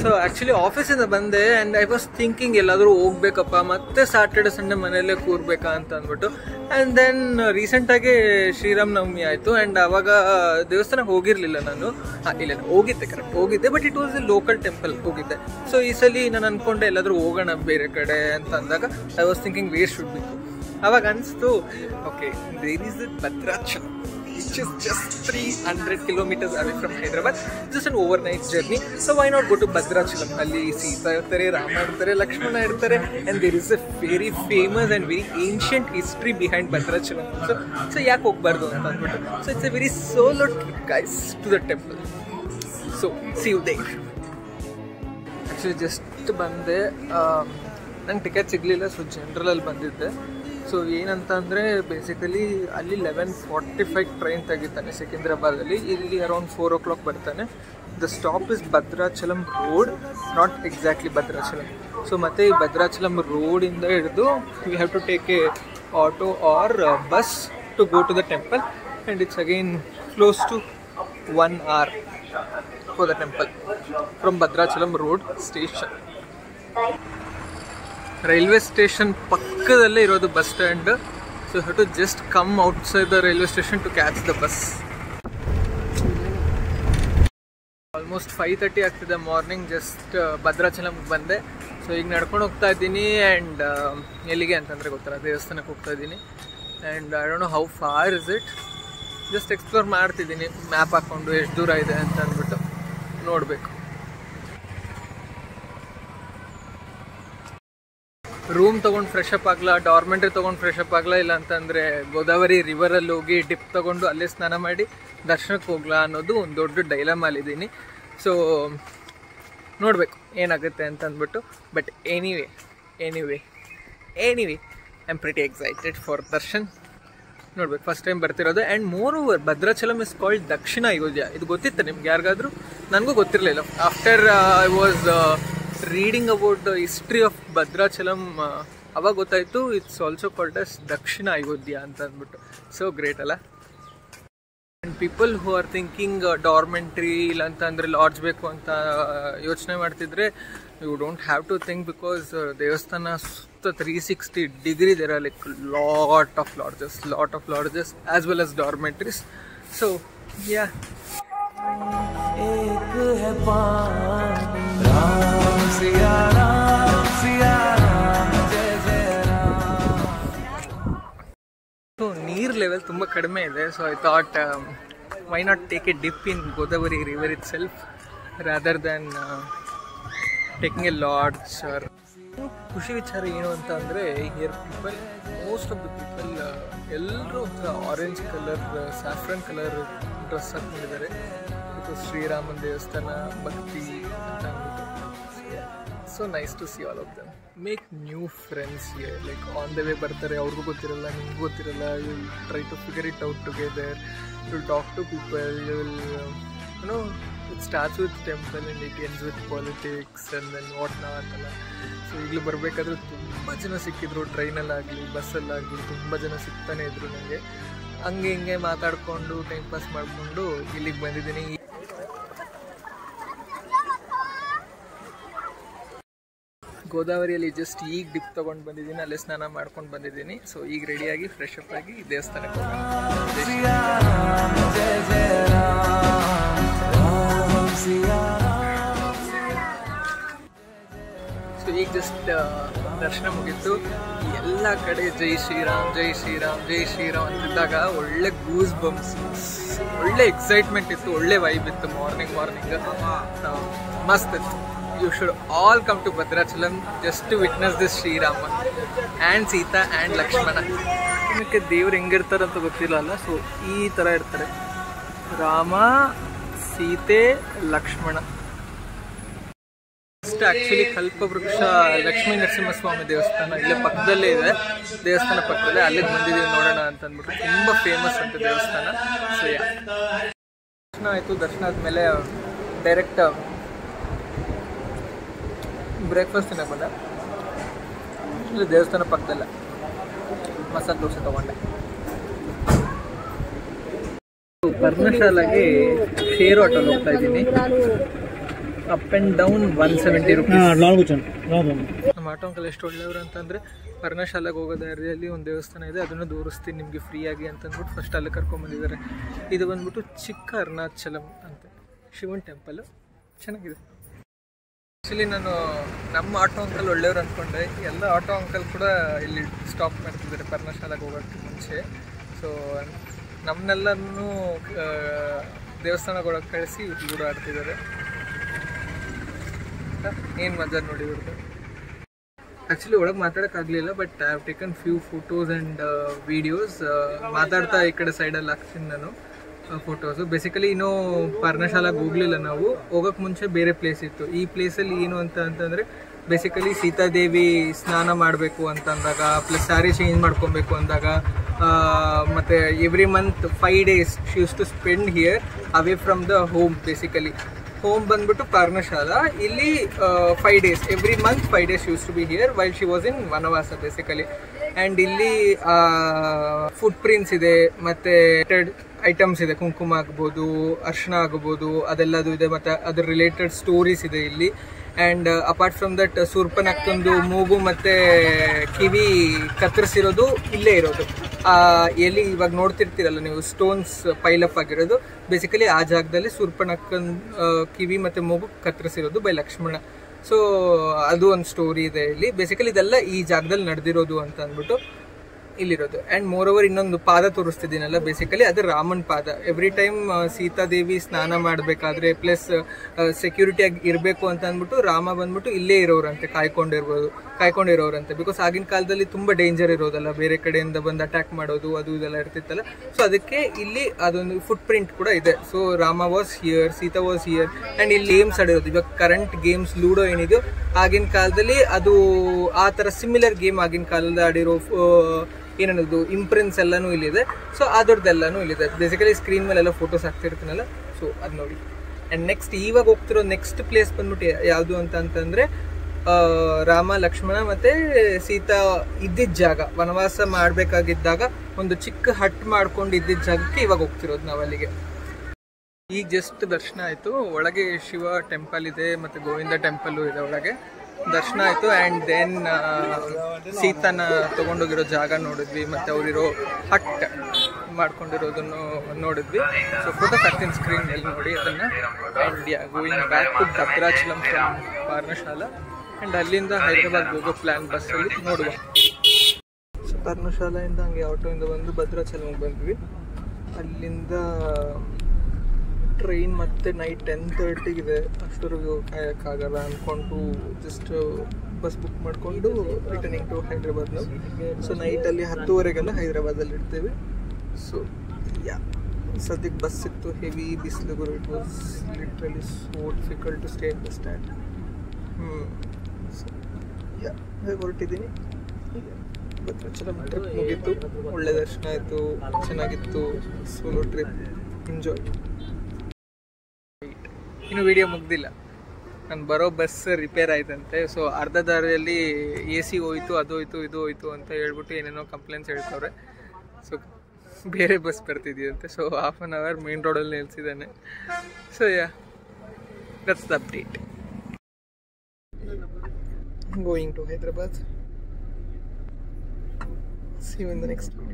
So actually ಆಫೀಸಿಂದ ಬಂದೆ and I was thinking ಎಲ್ಲಾದರೂ ಹೋಗ್ಬೇಕಪ್ಪ ಮತ್ತೆ ಸ್ಯಾಟರ್ಡೆ ಸಂಡೇ ಮನೆಯಲ್ಲೇ ಕೂರ್ಬೇಕಾ ಅಂತ ಅಂದ್ಬಿಟ್ಟು. ಆ್ಯಂಡ್ ದೆನ್ ರೀಸೆಂಟಾಗಿ ಶ್ರೀರಾಮ್ ನವಮಿ ಆಯಿತು ಆ್ಯಂಡ್ ಆವಾಗ ದೇವಸ್ಥಾನಕ್ಕೆ ಹೋಗಿರಲಿಲ್ಲ ನಾನು. ಇಲ್ಲ ಹೋಗಿದ್ದೆ, ಕರೆಕ್ಟ್ ಹೋಗಿದ್ದೆ, but it was A local temple ಹೋಗಿದ್ದೆ. ಸೊ ಈ ಸಲ ನಾನು ಅಂದ್ಕೊಂಡೆ ಎಲ್ಲಾದರೂ ಹೋಗೋಣ ಬೇರೆ ಕಡೆ ಅಂತ ಅಂದಾಗ I was thinking where should be. ಆವಾಗ ಅನಿಸ್ತು okay there is Bhadrachalam which is just 300 kilometers away from Hyderabad, just an overnight journey. So why not go to Bhadrachalam? Alli Sita irtare, Rama irtare, Lakshmana irtare, and there is a very famous and very ancient history behind Bhadrachalam. So yak hogbardu anta anbiಟ್ಟು. So it's a very solo trip guys to the temple. So see you there. Actually just bande ನಂಗೆ ticket ಸಿಗಲಿಲ್ಲ, so ಜನರಲಲ್ಲಿ ಬಂದಿದ್ದೆ. So ಏನಂತ ಅಂದರೆ basically ಅಲ್ಲಿ 11:45 train ತೆಗಿತಾನೆ ಸಿಕಿಂದ್ರಾಬಾದಲ್ಲಿ, ಇಲ್ಲಿ around 4 o'clock ಬರ್ತಾನೆ. The stop is Bhadrachalam road, not exactly Bhadrachalam. So ಮತ್ತು ಈ ಭದ್ರಾಚಲಂ ರೋಡಿಂದ ಹಿಡಿದು we have to take a auto or bus to go to the temple and it's again close to 1 hour for the temple from Bhadrachalam road station. Railway station ಪಕ್ಕದಲ್ಲೇ ಇರೋದು bus stand. So have to just come outside the railway station to catch the bus. Almost 5:30 ಆಗ್ತಿದೆ morning. Just ಭದ್ರಾಚಲಂಗೆ ಬಂದೆ. So ಈಗ ನಡ್ಕೊಂಡು ಹೋಗ್ತಾ ಇದ್ದೀನಿ and ಎಲ್ಲಿಗೆ ಅಂತಂದರೆ ಗೊತ್ತಲ್ಲ, ದೇವಸ್ಥಾನಕ್ಕೆ ಹೋಗ್ತಾ ಇದ್ದೀನಿ. And I don't know how far is it, just explore ಮಾಡ್ತಿದ್ದೀನಿ ಮ್ಯಾಪ್ ಹಾಕ್ಕೊಂಡು ಎಷ್ಟು ದೂರ ಇದೆ ಅಂತ ಅಂದ್ಬಿಟ್ಟು ನೋಡಬೇಕು. ರೂಮ್ ತೊಗೊಂಡು ಫ್ರೆಶ್ ಅಪ್ ಆಗಲ್ಲ, ಡಾರ್ಮೆಂಟ್ರಿ ತೊಗೊಂಡು ಫ್ರೆಶ್ ಅಪ್ ಆಗಲ್ಲ, ಇಲ್ಲ ಅಂತಂದರೆ ಗೋದಾವರಿ ರಿವರಲ್ಲಿ ಹೋಗಿ ಡಿಪ್ ತೊಗೊಂಡು ಅಲ್ಲೇ ಸ್ನಾನ ಮಾಡಿ ದರ್ಶನಕ್ಕೆ ಹೋಗ್ಲಾ ಅನ್ನೋದು ಒಂದು ದೊಡ್ಡ ಡೈಲಮಲ್ಲಿದ್ದೀನಿ. ಸೊ ನೋಡಬೇಕು ಏನಾಗುತ್ತೆ ಅಂತ ಅಂದ್ಬಿಟ್ಟು. But anyway I am pretty excited for darshan. ನೋಡ್ಬೇಕು, ಫಸ್ಟ್ ಟೈಮ್ ಬರ್ತಿರೋದು. And moreover Bhadrachalam is called Dakshina Ayodhya. ಇದು ಗೊತ್ತಿತ್ತು ನಿಮ್ಗೆ ಯಾರಿಗಾದರೂ? ನನಗೂ ಗೊತ್ತಿರಲಿಲ್ಲ. After I was reading about the history of Bhadrachalam ಅವಾಗ ಗೊತ್ತಾಯಿತು ಇಟ್ಸ್ ಆಲ್ಸೋ ಕಾಲ್ಡ್ ಅಸ್ ದಕ್ಷಿಣ ಅಯೋಧ್ಯ ಅಂತ ಅಂದ್ಬಿಟ್ಟು. ಸೊ ಗ್ರೇಟ್ ಅಲ್ಲ. And people who are thinking dormitory ಇಲ್ಲ ಅಂತಂದರೆ ಲಾಡ್ಜ್ ಬೇಕು ಅಂತ ಯೋಚನೆ ಮಾಡ್ತಿದ್ರೆ you don't have to think, because ದೇವಸ್ಥಾನ ಸುತ್ತ 360 degree there are like lot of lodges as well as dormitories. So yeah so ನೀರ್ ಲೆವೆಲ್ ತುಂಬ ಕಡಿಮೆ ಇದೆ. So I thought why not take a dip in Godavari river itself rather than taking a lodge. ಖುಷಿ ವಿಚಾರ ಏನು ಅಂತ ಅಂದರೆ here people, most of the people ಎಲ್ಲರೂ orange colour, saffron colour dress ಹಾಕೊಂಡಿದ್ದಾರೆ. ಬಿಕಾಸ್ ಶ್ರೀರಾಮನ ದೇವಸ್ಥಾನ ಭಕ್ತಿ ಅಂತ ಅಂದ್ಬಿಟ್ಟು. So nice to see all of them. Make new friends here. Like on the way ಬರ್ತಾರೆ, ಅವ್ರಿಗೂ ಗೊತ್ತಿರಲ್ಲ, ನಿಮ್ಗೂ ಗೊತ್ತಿರಲ್ಲ. You will try to figure it out together. You will talk to people. You will know it starts with temple and it ends with politics and then what not ಅಲ್ಲ. So ಈಗಲೂ ಬರಬೇಕಾದ್ರೆ ತುಂಬ ಜನ ಸಿಕ್ಕಿದ್ರು, ಟ್ರೈನಲ್ಲಾಗಲಿ ಬಸ್ಸಲ್ಲಾಗಲಿ ತುಂಬ ಜನ ಸಿಗ್ತಾನೆ ಇದ್ರು ನನಗೆ. ಹಂಗೆ ಹಿಂಗೆ ಮಾತಾಡಿಕೊಂಡು ಟೈಮ್ ಪಾಸ್ ಮಾಡಿಕೊಂಡು ಇಲ್ಲಿಗೆ ಬಂದಿದ್ದೀನಿ. ಗೋದಾವರಿಯಲ್ಲಿ ಜಸ್ಟ್ ಈಗ ಡಿಪ್ ತೊಗೊಂಡು ಬಂದಿದ್ದೀನಿ, ಅಲ್ಲೇ ಸ್ನಾನ ಮಾಡ್ಕೊಂಡು ಬಂದಿದ್ದೀನಿ. ಸೊ ಈಗ ರೆಡಿಯಾಗಿ ಫ್ರೆಶ್ ಅಪ್ ಆಗಿ ದೇವಸ್ಥಾನಕ್ಕೆ ಹೋಗೋಣ. ಸೊ ಈಗ ಜಸ್ಟ್ ದರ್ಶನ ಮುಗೀತು. ಎಲ್ಲ ಕಡೆ ಜೈ ಶ್ರೀರಾಮ್ ಜೈ ಶ್ರೀರಾಮ್ ಜೈ ಶ್ರೀರಾಮ್ ಅಂತಿದ್ದಾಗ ಒಳ್ಳೆ ಗೂಸ್ ಬಂಪ್ಸ್, ಒಳ್ಳೆ ಎಕ್ಸೈಟ್ಮೆಂಟ್ ಇತ್ತು, ಒಳ್ಳೆ ವೈಬ್ ಇತ್ತು. ಮಾರ್ನಿಂಗ್ ಮಸ್ತ್ ಇತ್ತು. You should all come to Bhadrachalam just to witness this Sri Rama and Sita and Lakshmana. ಇದಕ್ಕೆ ದೇವ್ರು ಹೆಂಗಿರ್ತಾರೆ ಅಂತ ಗೊತ್ತಿಲ್ಲ ಅಲ್ಲ. ಸೊ ಈ ಥರ ಇರ್ತಾರೆ, ರಾಮ ಸೀತೆ ಲಕ್ಷ್ಮಣ. ಫಸ್ಟ್ ಆ್ಯಕ್ಚುಲಿ ಕಲ್ಪವೃಕ್ಷ ಲಕ್ಷ್ಮೀ ನರಸಿಂಹಸ್ವಾಮಿ ದೇವಸ್ಥಾನ ಇಲ್ಲೇ ಪಕ್ಕದಲ್ಲೇ ಇದೆ, ದೇವಸ್ಥಾನ ಪಕ್ಕದಲ್ಲೇ. ಅಲ್ಲಿಗೆ ಬಂದಿದ್ದೀವಿ ನೋಡೋಣ ಅಂತ ಅಂದ್ಬಿಟ್ಟು. ತುಂಬ ಫೇಮಸ್ ಅಂತ ದೇವಸ್ಥಾನ. ಸೊ ದರ್ಶನ ಆಯಿತು. ದರ್ಶನ ಆದಮೇಲೆ ಡೈರೆಕ್ಟ್ ಬ್ರೇಕ್ಫಾಸ್ಟ್ ತಿನ್ನಕ್ಕೆ ಬಂದೆ. ಇಲ್ಲಿ ದೇವಸ್ಥಾನ ಪಕ್ಕದಲ್ಲ ಮಸಾಲೆ ದೋಸೆ ತೊಗೊಂಡೆ. ಪರ್ಣಶಾಲಾಗೆ ಶೇರ್ ಹೋಟೆಲ್ ಹೋಗ್ತಾ ಇದ್ದೀನಿ. Up and down 170 rupees. ನಮ್ಮ ಆಟೋ ಅಂಕಲ್ ಎಷ್ಟು ಒಳ್ಳೆಯವರು ಅಂತಂದರೆ ಪರ್ಣಶಾಲೆಗೆ ಹೋಗೋ ದಾರಿಯಲ್ಲಿ ಒಂದು ದೇವಸ್ಥಾನ ಇದೆ, ಅದನ್ನು ತೋರಿಸ್ತೀನಿ ನಿಮಗೆ ಫ್ರೀಯಾಗಿ ಅಂತಂದ್ಬಿಟ್ಟು ಫಸ್ಟ್ ಅಲ್ಲಿ ಕರ್ಕೊಂಬಂದಿದ್ದಾರೆ. ಇದು ಬಂದ್ಬಿಟ್ಟು ಚಿಕ್ಕ ಅರುಣಾಚಲಂ ಅಂತ ಶಿವನ್ ಟೆಂಪಲ್, ಚೆನ್ನಾಗಿದೆ. ಆ್ಯಕ್ಚುಲಿ ನಾನು ನಮ್ಮ ಆಟೋ ಅಂಕಲ್ ಒಳ್ಳೆಯವ್ರು ಅಂದ್ಕೊಂಡೆ, ಎಲ್ಲ ಆಟೋ ಅಂಕಲ್ ಕೂಡ ಇಲ್ಲಿ ಸ್ಟಾಪ್ ಮಾಡ್ತಿದ್ದಾರೆ ಪರ್ಣಶಾಲೆಗೆ ಹೋಗೋಕ್ಕೆ ಮುಂಚೆ. ಸೊ ನಮ್ಮನ್ನೆಲ್ಲನೂ ದೇವಸ್ಥಾನಗಳಿಗೆ ಕಳಿಸಿ ಲೂಡೋ ಆಡ್ತಿದ್ದಾರೆ. ಏನು ಮಜಾ ನೋಡಿ ಇವ್ರದ್ದು. ಆ್ಯಕ್ಚುಲಿ ಒಳಗೆ ಮಾತಾಡೋಕ್ಕಾಗಲಿಲ್ಲ, but I have taken few photos and videos. ಮಾತಾಡ್ತಾ ಈ ಕಡೆ ಸೈಡಲ್ಲಿ ಹಾಕ್ತೀನಿ ನಾನು ಫೋಟೋಸು. ಬೇಸಿಕಲಿ ಇನ್ನೂ ಪರ್ಣಶಾಲೆಗೆ ಹೋಗಲಿಲ್ಲ ನಾವು, ಹೋಗೋಕ್ಕೆ ಮುಂಚೆ ಬೇರೆ ಪ್ಲೇಸ್ ಇತ್ತು. ಈ ಪ್ಲೇಸಲ್ಲಿ ಏನು ಅಂತಂದರೆ ಬೇಸಿಕಲಿ ಸೀತಾದೇವಿ ಸ್ನಾನ ಮಾಡಬೇಕು ಅಂತಂದಾಗ, ಪ್ಲಸ್ ಸ್ಯಾರಿ ಚೇಂಜ್ ಮಾಡ್ಕೊಬೇಕು ಅಂದಾಗ, ಮತ್ತು every month 5 days she used to spend here away from the home. Basically home ಬಂದ್ಬಿಟ್ಟು ಪರ್ಣಶಾಲಾ, ಇಲ್ಲಿ 5 days every month 5 days used to be here while she was in vanavasa basically. And ಇಲ್ಲಿ footprints ಇದೆ, ಮತ್ತು items ಇದೆ, ಕುಂಕುಮ ಆಗ್ಬೋದು, ಅರ್ಶಿನ ಆಗ್ಬೋದು, ಅದೆಲ್ಲದು ಇದೆ, ಮತ್ತು ಅದ್ರ ರಿಲೇಟೆಡ್ ಸ್ಟೋರೀಸ್ ಇದೆ ಇಲ್ಲಿ. ಆ್ಯಂಡ್ ಅಪಾರ್ಟ್ ಫ್ರಮ್ ದಟ್ ಶೂರ್ಪನಖಂದು ಮೂಗು ಮತ್ತು ಕಿವಿ ಕತ್ತರಿಸಿರೋದು ಇಲ್ಲೇ ಇರೋದು. ಎಲ್ಲಿ ಇವಾಗ ನೋಡ್ತಿರ್ತೀರಲ್ಲ ನೀವು, ಸ್ಟೋನ್ಸ್ ಪೈಲಪ್ ಆಗಿರೋದು ಬೇಸಿಕಲಿ ಆ ಜಾಗದಲ್ಲಿ ಶೂರ್ಪನಖನ್ ಕಿವಿ ಮತ್ತು ಮೂಗು ಕತ್ತರಿಸಿರೋದು ಬೈ ಲಕ್ಷ್ಮಣ. ಸೊ ಅದು ಒಂದು ಸ್ಟೋರಿ ಇದೆ ಇಲ್ಲಿ. ಬೇಸಿಕಲಿ ಇದೆಲ್ಲ ಈ ಜಾಗದಲ್ಲಿ ನಡೆದಿರೋದು ಅಂತ ಅಂದ್ಬಿಟ್ಟು ಇಲ್ಲಿರೋದು. ಆ್ಯಂಡ್ ಮೋರ್ ಓವರ್ ಇನ್ನೊಂದು ಪಾದ ತೋರಿಸ್ತಿದ್ದೀನಲ್ಲ, ಬೇಸಿಕಲಿ ಅದು ರಾಮನ್ ಪಾದ. ಎವ್ರಿ ಟೈಮ್ ಸೀತಾದೇವಿ ಸ್ನಾನ ಮಾಡಬೇಕಾದ್ರೆ ಪ್ಲಸ್ ಸೆಕ್ಯೂರಿಟಿಯಾಗಿ ಇರಬೇಕು ಅಂತ ಅಂದ್ಬಿಟ್ಟು ರಾಮ ಬಂದ್ಬಿಟ್ಟು ಇಲ್ಲೇ ಇರೋರಂತೆ, ಕಾಯ್ಕೊಂಡಿರೋರಂತೆ. ಬಿಕಾಸ್ ಆಗಿನ ಕಾಲದಲ್ಲಿ ತುಂಬ ಡೇಂಜರ್ ಇರೋದಲ್ಲ, ಬೇರೆ ಕಡೆಯಿಂದ ಬಂದು ಅಟ್ಯಾಕ್ ಮಾಡೋದು ಅದು ಇದೆಲ್ಲ ಇರ್ತಿತ್ತಲ್ಲ. ಸೊ ಅದಕ್ಕೆ ಇಲ್ಲಿ ಅದೊಂದು ಫುಟ್ ಪ್ರಿಂಟ್ ಕೂಡ ಇದೆ. So Rama was here, Sita was here. And ಇಲ್ಲಿ ಗೇಮ್ಸ್ ಆಡಿರೋದು, ಇವಾಗ ಕರೆಂಟ್ ಗೇಮ್ಸ್ ಲೂಡೋ ಏನಿದೆಯೋ ಆಗಿನ ಕಾಲದಲ್ಲಿ ಅದು ಆ ಥರ ಸಿಮಿಲರ್ ಗೇಮ್ ಆಗಿನ ಕಾಲದಲ್ಲಿ ಆಡಿರೋ ಏನನ್ನೋದು ಇಂಪ್ರೆನ್ಸ್ ಎಲ್ಲನೂ ಇಲ್ಲಿದೆ. ಸೊ ಅದರದ್ದೆಲ್ಲನೂ ಇಲ್ಲಿದೆ. ಬೇಸಿಕಲಿ ಸ್ಕ್ರೀನ್ ಮೇಲೆಲ್ಲ ಫೋಟೋಸ್ ಹಾಕ್ತಿರ್ತೀನಲ್ಲ, ಸೊ ಅದು ನೋಡಿ. ಆ್ಯಂಡ್ ನೆಕ್ಸ್ಟ್ ಇವಾಗ ಹೋಗ್ತಿರೋ ನೆಕ್ಸ್ಟ್ ಪ್ಲೇಸ್ ಬಂದ್ಬಿಟ್ಟು ಯಾವುದು ಅಂತಂದರೆ ರಾಮ ಲಕ್ಷ್ಮಣ ಮತ್ತು ಸೀತಾ ಇದ್ದಿದ್ದ ಜಾಗ, ವನವಾಸ ಮಾಡಬೇಕಾಗಿದ್ದಾಗ ಒಂದು ಚಿಕ್ಕ ಹಟ್ ಮಾಡ್ಕೊಂಡು ಇದ್ದಿದ್ದ ಜಾಗಕ್ಕೆ ಇವಾಗ ಹೋಗ್ತಿರೋದು ನಾವು ಅಲ್ಲಿಗೆ. ಈಗ ಜಸ್ಟ್ ದರ್ಶನ ಆಯಿತು. ಒಳಗೆ ಶಿವ ಟೆಂಪಲ್ ಇದೆ ಮತ್ತು ಗೋವಿಂದ ಟೆಂಪಲ್ಲು ಇದೆ ಒಳಗೆ. ದರ್ಶನ ಆಯಿತು. ಆ್ಯಂಡ್ ದೆನ್ ಸೀತಾನ ತೊಗೊಂಡೋಗಿರೋ ಜಾಗ ನೋಡಿದ್ವಿ, ಮತ್ತು ಅವರಿರೋ ಹಟ್ ಮಾಡ್ಕೊಂಡಿರೋದನ್ನು ನೋಡಿದ್ವಿ. ಸೊ ಫೋಟೋಸ್ ಹಾಕ್ತೀನಿ ಸ್ಕ್ರೀನ್ ಮೇಲೆ ನೋಡಿ ಅದನ್ನು. And going back to Bhadrachalam from Parnashala. And ಅಲ್ಲಿಂದ ಹೈದ್ರಾಬಾದ್ ಹೋಗೋ ಪ್ಲ್ಯಾನ್ ಬಸ್ಸಲ್ಲಿ ನೋಡುವ. ಸೊ ಪರ್ಣಶಾಲೆಯಿಂದ ಹಂಗೆ ಆಟೋಯಿಂದ ಬಂದು ಭದ್ರಾಚಲಂಗೆ ಬಂದ್ವಿ. ಅಲ್ಲಿಂದ ಟ್ರೈನ್ ಮತ್ತೆ ನೈಟ್ 10:30 ಅಷ್ಟವರೆಗೂ ಕಾಯೋಕ್ಕಾಗಲ್ಲ ಅಂದ್ಕೊಂಡು ಜಸ್ಟ್ ಬಸ್ ಬುಕ್ ಮಾಡಿಕೊಂಡು ರಿಟರ್ನಿಂಗ್ ಟು ಹೈದ್ರಾಬಾದ್ ನಾವು. ಸೊ ನೈಟಲ್ಲಿ 10:30 ಹೈದ್ರಾಬಾದಲ್ಲಿ ಇರ್ತೀವಿ. ಸೊ ಯಾ ಸದ್ಯಕ್ಕೆ ಬಸ್ ಸಿಕ್ತು. ಹೆವಿ ಬಿಸಿಲು ಗುರು. It was literally so difficult to stay in the stand. So yeah ಹೊರಟಿದ್ದೀನಿ. ಭದ್ರಾಚಲಂ ಟ್ರಿಪ್ ಮುಗೀತು, ಒಳ್ಳೆ ದರ್ಶನ ಆಯಿತು, ಚೆನ್ನಾಗಿತ್ತು. Solo trip, enjoy. ಇನ್ನು ವಿಡಿಯೋ ಮುಗ್ದಿಲ್ಲ. ನಾನು ಬರೋ ಬಸ್ ರಿಪೇರ್ ಆಯ್ತಂತೆ. ಸೊ ಅರ್ಧ ದಾರಿಯಲ್ಲಿ AC ಹೋಯ್ತು, ಅದು ಹೋಯ್ತು, ಇದು ಹೋಯ್ತು ಅಂತ ಹೇಳ್ಬಿಟ್ಟು ಏನೇನೋ ಕಂಪ್ಲೇಂಟ್ಸ್ ಹೇಳ್ತವ್ರೆ. ಸೊ ಬೇರೆ ಬಸ್ ಬರ್ತಿದ್ದೀಯಂತೆ. ಸೊ 1/2 hour ಮೇನ್ ರೋಡಲ್ಲಿ ನಿಲ್ಸಿದ್ದಾನೆ. So yeah that's the update. Going to Hyderabad. See you in the next video.